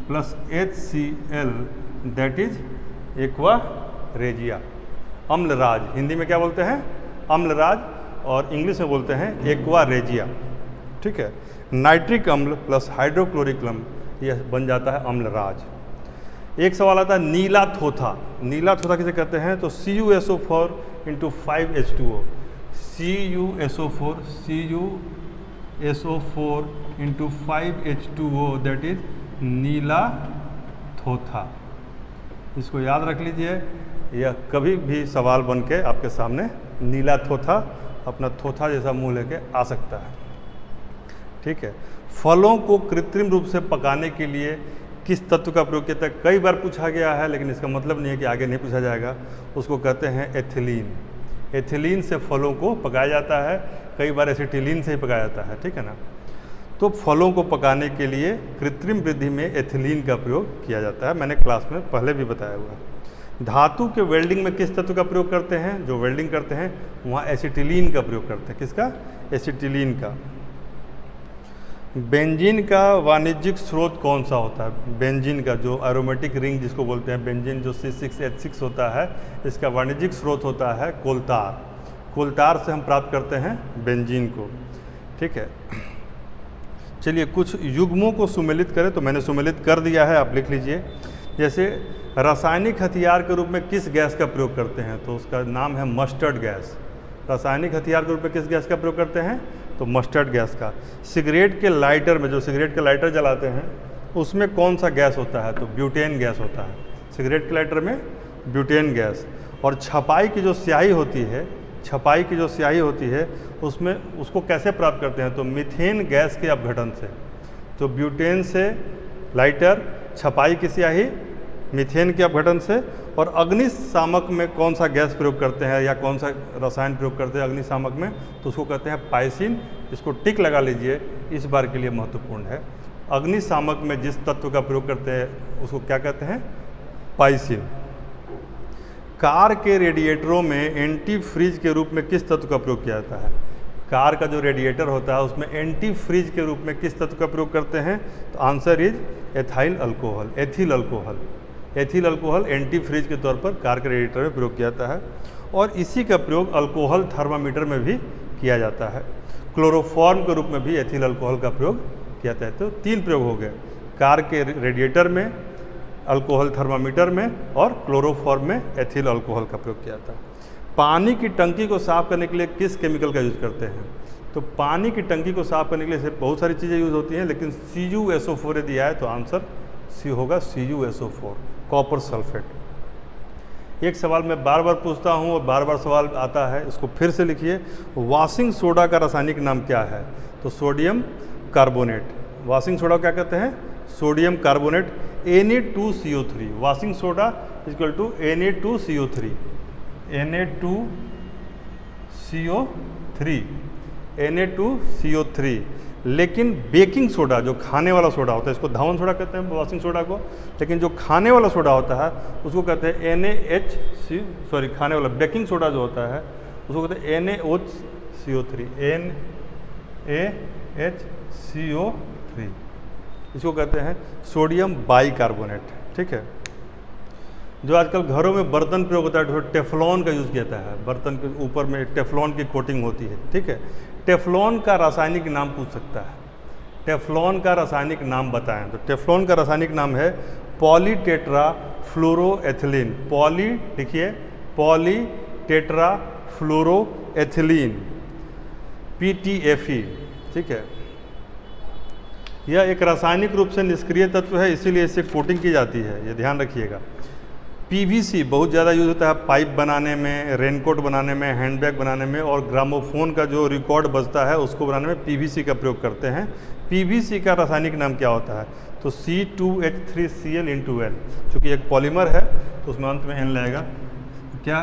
+ HCl, that is aqua regia. Amalraj, Hindi में क्या बोलते हैं, अम्लराज, और इंग्लिश में बोलते हैं एक्वा रेजिया, ठीक है। नाइट्रिक अम्ल + हाइड्रोक्लोरिक अम्ल, यह बन जाता है अम्लराज। एक सवाल आता है, नीला थोथा। नीला थोथा किसे कहते हैं, तो CuSO4 × 5H2O। CuSO4 into 5H2O, that is नीला थोथा। इसको याद रख लीजिए, यह कभी भी सवाल बन के आपके सामने नीला थोथा, अपना थोथा जैसा मुंह लेके आ सकता है। ठीक है। फलों को कृत्रिम रूप से पकाने के लिए किस तत्व का प्रयोग किया जाता है? कई बार पूछा गया है, लेकिन इसका मतलब नहीं है कि आगे नहीं पूछा जाएगा। उसको कहते हैं एथिलीन। एथिलीन से फलों को पकाया जाता है, कई बार एसिटिलीन से ही पकाया जाता है। ठीक है ना। तो फलों को पकाने के लिए कृत्रिम वृद्धि में एथिलीन का प्रयोग किया जाता है, मैंने क्लास में पहले भी बताया हुआ है। धातु के वेल्डिंग में किस तत्व का प्रयोग करते हैं? जो वेल्डिंग करते हैं वहाँ एसिटिलीन का प्रयोग करते हैं। किसका? एसिटिलीन का। बेंजीन का वाणिज्यिक स्रोत कौन सा होता है? बेंजीन का जो एरोमेटिक रिंग जिसको बोलते हैं, बेंजीन जो C6H6 होता है, इसका वाणिज्यिक स्रोत होता है कोलतार। कोलतार से हम प्राप्त करते हैं बेंजीन को। ठीक है। चलिए कुछ युग्मों को सुमेलित करें, तो मैंने सुमेलित कर दिया है, आप लिख लीजिए। जैसे रासायनिक हथियार के रूप में किस गैस का प्रयोग करते हैं? तो उसका नाम है मस्टर्ड गैस। रासायनिक हथियार के रूप में किस गैस का प्रयोग करते हैं? तो मस्टर्ड गैस का। सिगरेट के लाइटर में, जो सिगरेट के लाइटर जलाते हैं, उसमें कौन सा गैस होता है? तो ब्यूटेन गैस होता है। सिगरेट के लाइटर में ब्यूटेन गैस। और छपाई की जो स्याही होती है, छपाई की जो स्याही होती है उसमें उसको कैसे प्राप्त करते हैं? तो मीथेन गैस के अपघटन से। तो ब्यूटेन से लाइटर, छपाई की स्याही मीथेन के अपघटन से। और अग्निशामक में कौन सा गैस प्रयोग करते हैं या कौन सा रसायन प्रयोग करते हैं अग्निशामक में? तो उसको कहते हैं पाइसिन। इसको टिक लगा लीजिए, इस बार के लिए महत्वपूर्ण है। अग्निशामक में जिस तत्व का प्रयोग करते हैं उसको क्या कहते हैं? पाइसिन। कार के रेडिएटरों में एंटी फ्रीज के रूप में किस तत्व का प्रयोग किया जाता है? कार का जो रेडिएटर होता है उसमें एंटी फ्रीज के रूप में किस तत्व का प्रयोग करते हैं? तो answer is ethyl alcohol, ethyl alcohol. Ethyl alcohol antifreeze के तौर पर कार के रेडिएटर में प्रयोग किया जाता है। और इसी का प्रयोग अल्कोहल थर्मामीटर में भी किया जाता है। क्लोरोफॉर्म के रूप में भी एथिल अल्कोहल का प्रयोग किया जाता है। तो 3 प्रयोग हो गए, कार के रेडिएटर में, अल्कोहल थर्मामीटर में, और क्लोरोफॉर्म में एथिल अल्कोहल का प्रयोग किया जाता है। पानी की टंकी को साफ करने के लिए किस केमिकल का यूज़ करते हैं? तो पानी की टंकी को साफ करने के लिए बहुत सारी चीज़ें यूज़ होती हैं, लेकिन CuSO4 दिया है तो आंसर सी होगा CuSO4, कॉपर सल्फेट। एक सवाल मैं बार बार पूछता हूँ और बार बार सवाल आता है, इसको फिर से लिखिए। वॉशिंग सोडा का रासायनिक नाम क्या है? तो सोडियम कार्बोनेट। वॉशिंग सोडा क्या कहते हैं? Sodium carbonate. Na2CO3। Washing soda equal to Na2CO3। Na2CO3। लेकिन बेकिंग सोडा, जो खाने वाला सोडा होता है, इसको धावन सोडा कहते हैं वॉशिंग सोडा को, लेकिन जो खाने वाला सोडा होता है उसको कहते हैं खाने वाला बेकिंग सोडा जो होता है उसको कहते हैं NaOH-CO3। NaHCO3। इसको कहते हैं सोडियम बाइकार्बोनेट। ठीक है। जो आजकल घरों में बर्तन प्रयोग होता है, तो टेफ्लॉन का यूज़ किया जाता है। बर्तन के ऊपर में टेफ्लॉन की कोटिंग होती है। ठीक है। टेफ्लॉन का रासायनिक नाम पूछ सकता है। टेफ्लॉन का रासायनिक नाम बताएं। तो टेफ्लॉन का रासायनिक नाम है पॉलीटेट्राफ्लोरोएथिलीन। पॉली लिखिए, पॉलीटेट्राफ्लोरोएथिलीन, PTFE। ठीक है। यह एक रासायनिक रूप से निष्क्रिय तत्व है, इसीलिए इससे कोटिंग की जाती है, ये ध्यान रखिएगा। PVC बहुत ज़्यादा यूज़ होता है पाइप बनाने में, रेनकोट बनाने में, हैंडबैग बनाने में, और ग्रामोफोन का जो रिकॉर्ड बजता है उसको बनाने में PVC का प्रयोग करते हैं। PVC का रासायनिक नाम क्या होता है? तो C2H3Cl/N। चूँकि एक पॉलीमर है तो उसमें अंत में N लगेगा। क्या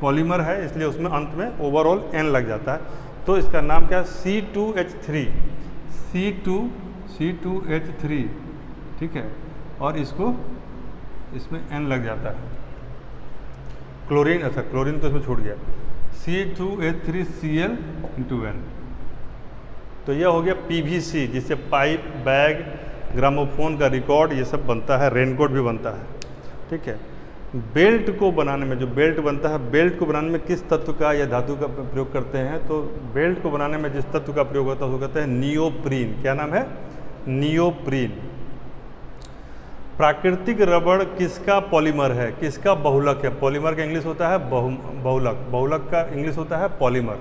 पॉलीमर है इसलिए उसमें अंत में ओवरऑल N लग जाता है। तो इसका नाम क्या है? C2H3। ठीक है। और इसको इसमें N लग जाता है। क्लोरीन, अच्छा क्लोरीन तो इसमें छूट गया, C2H3Cl/N। तो यह हो गया PVC, जिससे पाइप, बैग, ग्रामोफोन का रिकॉर्ड ये सब बनता है, रेनकोट भी बनता है। ठीक है। बेल्ट को बनाने में, जो बेल्ट बनता है, बेल्ट को बनाने में किस तत्व का या धातु का प्रयोग करते हैं? तो बेल्ट को बनाने में जिस तत्व का प्रयोग होता है उसको कहते हैं नियोप्रीन। क्या नाम है? नियोप्रीन। प्राकृतिक रबड़ किसका पॉलीमर है? किसका बहुलक है? पॉलीमर का इंग्लिश होता है बहुलक, बहुलक का इंग्लिश होता है पॉलीमर।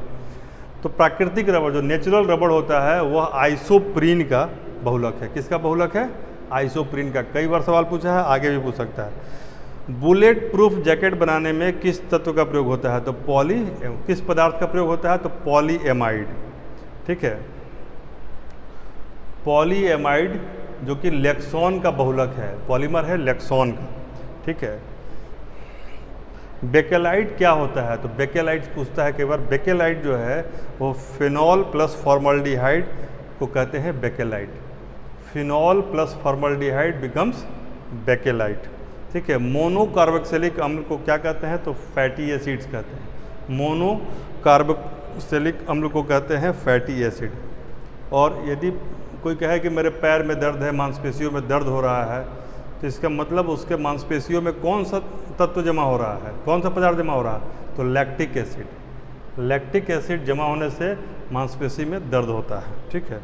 तो प्राकृतिक रबड़, जो नेचुरल रबड़ होता है, वह आइसोप्रीन का बहुलक है। किसका बहुलक है? आइसोप्रीन का। कई बार सवाल पूछा है, आगे भी पूछ सकता है। बुलेट प्रूफ जैकेट बनाने में किस तत्व का प्रयोग होता है? तो किस पदार्थ का प्रयोग होता है? तो पॉलीएमाइड। ठीक है, पॉलीएमाइड, जो कि लेक्सॉन का बहुलक है, पॉलीमर है लेक्सॉन का। ठीक है, बेकेलाइट क्या होता है? तो बेकेलाइट पूछता है कई बार। बेकेलाइट जो है वो फिनॉल प्लस फॉर्मल्डिहाइड को कहते हैं bakelite. Phenol plus formaldehyde becomes bakelite. ठीक है, मोनोकार्बोक्सिलिक अम्ल को क्या कहते हैं? तो फैटी एसिड्स कहते हैं। मोनोकार्बोक्सिलिक अम्ल को कहते हैं फैटी एसिड। और यदि कोई कहे कि मेरे पैर में दर्द है, मांसपेशियों में दर्द हो रहा है, तो इसका मतलब उसके मांसपेशियों में कौन सा तत्व जमा हो रहा है, कौन सा पदार्थ जमा हो रहा है? तो लैक्टिक एसिड। लैक्टिक एसिड जमा होने से मांसपेशी में दर्द होता है। ठीक है,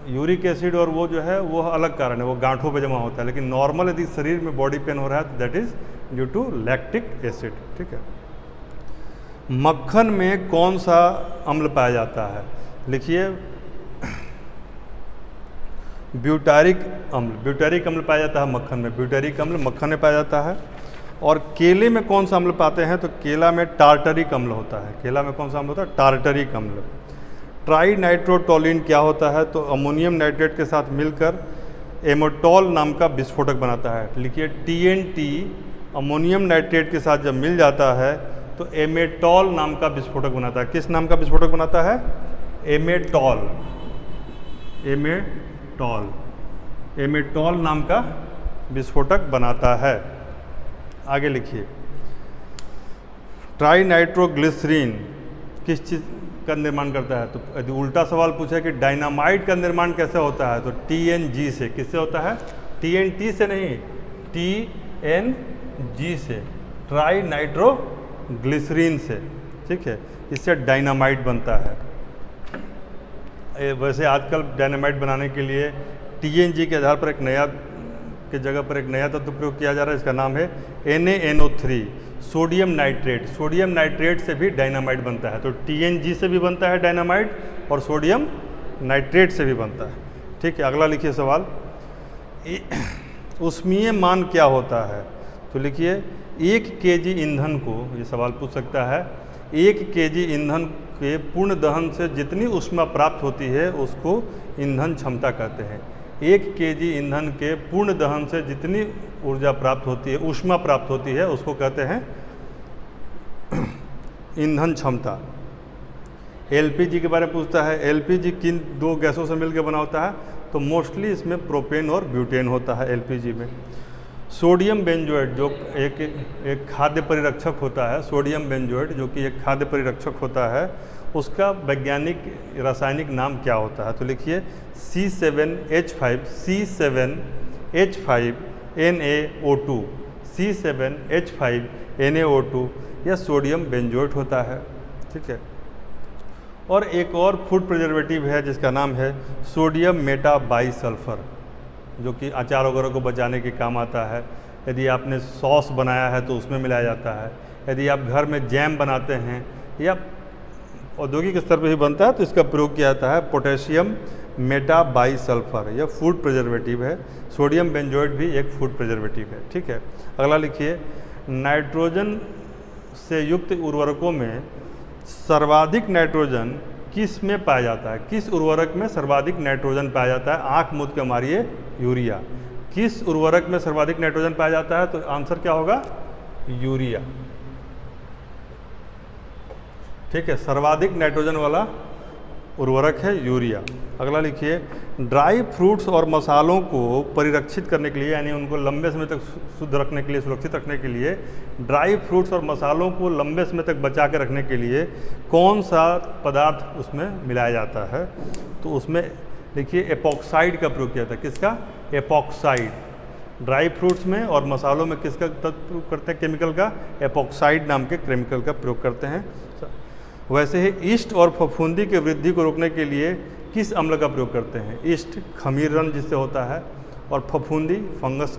यूरिक एसिड और वो जो है वो अलग कारण है, वो गांठों पे जमा होता है। लेकिन नॉर्मल यदि शरीर में बॉडी पेन हो रहा है तो that is due to lactic acid. ठीक है, मक्खन में कौन सा अम्ल पाया जाता है? लिखिए, ब्यूटारिक अम्ल। ब्यूटारिक अम्ल पाया जाता है मक्खन में। ब्यूटारिक अम्ल मक्खन में पाया जाता है। और केले में कौन सा अम्ल पाते हैं? तो केला में टार्टरिक अम्ल होता है। केला में कौन सा अम्ल होता है? टार्टरिक अम्ल। ट्राई नाइट्रोटोलिन क्या होता है? तो अमोनियम नाइट्रेट के साथ मिलकर एमेटॉल नाम का विस्फोटक बनाता है। लिखिए, TNT अमोनियम नाइट्रेट के साथ जब मिल जाता है तो एमेटॉल नाम का विस्फोटक बनाता है। किस नाम का विस्फोटक बनाता है? एमेटॉल। एमेटॉल नाम का विस्फोटक बनाता है। आगे लिखिए, ट्राई नाइट्रोग्लिसरीन किस चीज़ का निर्माण करता है? तो यदि उल्टा सवाल पूछे कि डायनामाइट का निर्माण कैसे होता है, तो TNG से। किससे होता है? TNT से नहीं, TNG से, ट्राई नाइट्रोग्लिसरीन से। ठीक है, इससे डायनामाइट बनता है। वैसे आजकल डायनामाइट बनाने के लिए TNG के आधार पर एक नया के जगह पर एक नया तत्व प्रयोग किया जा रहा है, इसका नाम है NaNO3, sodium nitrate. Sodium nitrate से भी डायनामाइट बनता है। तो TNG से भी बनता है डायनामाइट और सोडियम नाइट्रेट से भी बनता है। ठीक है, अगला लिखिए सवाल, ऊष्मीय मान क्या होता है? तो लिखिए, 1 kg ईंधन को, ये सवाल पूछ सकता है, 1 kg ईंधन के पूर्ण दहन से जितनी ऊष्मा प्राप्त होती है उसको ईंधन क्षमता कहते हैं। 1 kg ईंधन के पूर्ण दहन से जितनी ऊर्जा प्राप्त होती है, ऊष्मा प्राप्त होती है, उसको कहते हैं ईंधन क्षमता। LPG के बारे में पूछता है, LPG किन 2 गैसों से मिलकर बना होता है? तो मोस्टली इसमें प्रोपेन और ब्यूटेन होता है LPG में। सोडियम बेंजोएट जो एक खाद्य परिरक्षक होता है, सोडियम बेंजोएट जो कि एक खाद्य परिरक्षक होता है, उसका वैज्ञानिक रासायनिक नाम क्या होता है? तो लिखिए, C7H5NaO2, C7H5NaO2 यह सोडियम बेंजोएट होता है। ठीक है, और एक और फूड प्रिजर्वेटिव है जिसका नाम है सोडियम मेटाबाइसल्फर, जो कि अचार वगैरह को बचाने के काम आता है। यदि आपने सॉस बनाया है तो उसमें मिलाया जाता है। यदि आप घर में जैम बनाते हैं या औद्योगिक स्तर पर ही बनता है तो इसका प्रयोग किया जाता है पोटेशियम मेटाबाइसल्फर। यह फूड प्रिजर्वेटिव है। सोडियम बेंजोएट भी एक फूड प्रिजर्वेटिव है। ठीक है, अगला लिखिए, नाइट्रोजन से युक्त उर्वरकों में सर्वाधिक नाइट्रोजन किस में पाया जाता है? किस उर्वरक में सर्वाधिक नाइट्रोजन पाया जाता है? आंख मूंद के मारिए, यूरिया। किस उर्वरक में सर्वाधिक नाइट्रोजन पाया जाता है? तो आंसर क्या होगा? यूरिया। ठीक है, सर्वाधिक नाइट्रोजन वाला उर्वरक है यूरिया। अगला लिखिए, ड्राई फ्रूट्स और मसालों को परिरक्षित करने के लिए, यानी उनको लंबे समय तक शुद्ध रखने के लिए, सुरक्षित रखने के लिए, ड्राई फ्रूट्स और मसालों को लंबे समय तक बचा के रखने के लिए कौन सा पदार्थ उसमें मिलाया जाता है? तो उसमें देखिए एपॉक्साइड का प्रयोग किया जाता है। किसका? एपॉक्साइड। ड्राई फ्रूट्स में और मसालों में किसका प्रयोग करते हैं? केमिकल का एपॉक्साइड नाम के केमिकल का प्रयोग करते हैं। वैसे ही ईस्ट और फफूंदी के वृद्धि को रोकने के लिए किस अम्ल का प्रयोग करते हैं? ईस्ट खमीरन जिससे होता है, और फफूंदी फंगस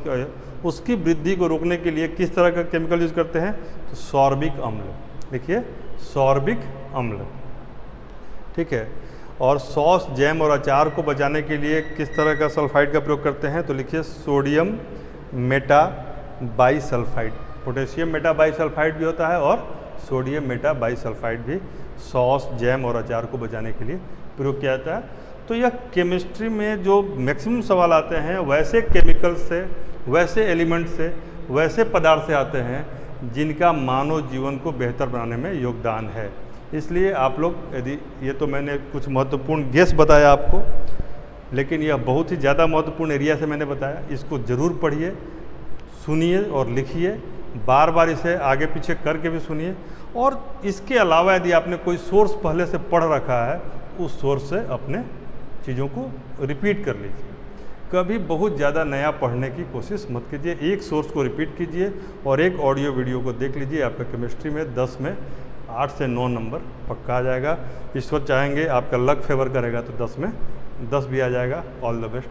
उसकी वृद्धि को रोकने के लिए किस तरह का केमिकल यूज करते हैं? तो सॉर्बिक अम्ल। देखिए, सॉर्बिक अम्ल। ठीक है। और सॉस, जैम और अचार को बचाने के लिए किस तरह का सल्फाइड का प्रयोग करते हैं, तो लिखिए सोडियम मेटा बाईसल्फाइड। पोटेशियम मेटा बाईसल्फाइड भी होता है और सोडियम मेटा बाईसल्फाइड भी सॉस, जैम और अचार को बचाने के लिए प्रयोग किया जाता है। तो यह केमिस्ट्री में जो मैक्सिमम सवाल आते हैं वैसे केमिकल से, वैसे एलिमेंट से, वैसे पदार्थ से आते हैं जिनका मानव जीवन को बेहतर बनाने में योगदान है। इसलिए आप लोग, यदि ये तो मैंने कुछ महत्वपूर्ण गेस बताया आपको, लेकिन यह बहुत ही ज़्यादा महत्वपूर्ण एरिया से मैंने बताया, इसको ज़रूर पढ़िए, सुनिए और लिखिए, बार बार इसे आगे पीछे करके भी सुनिए। और इसके अलावा यदि आपने कोई सोर्स पहले से पढ़ रखा है, उस सोर्स से अपने चीज़ों को रिपीट कर लीजिए। कभी बहुत ज़्यादा नया पढ़ने की कोशिश मत कीजिए, एक सोर्स को रिपीट कीजिए और एक ऑडियो वीडियो को देख लीजिए। आपका केमिस्ट्री में 10 में 8 से 9 नंबर पक्का आ जाएगा। ईश्वर चाहेंगे आपका लक फेवर करेगा तो 10 में 10 भी आ जाएगा। All the best.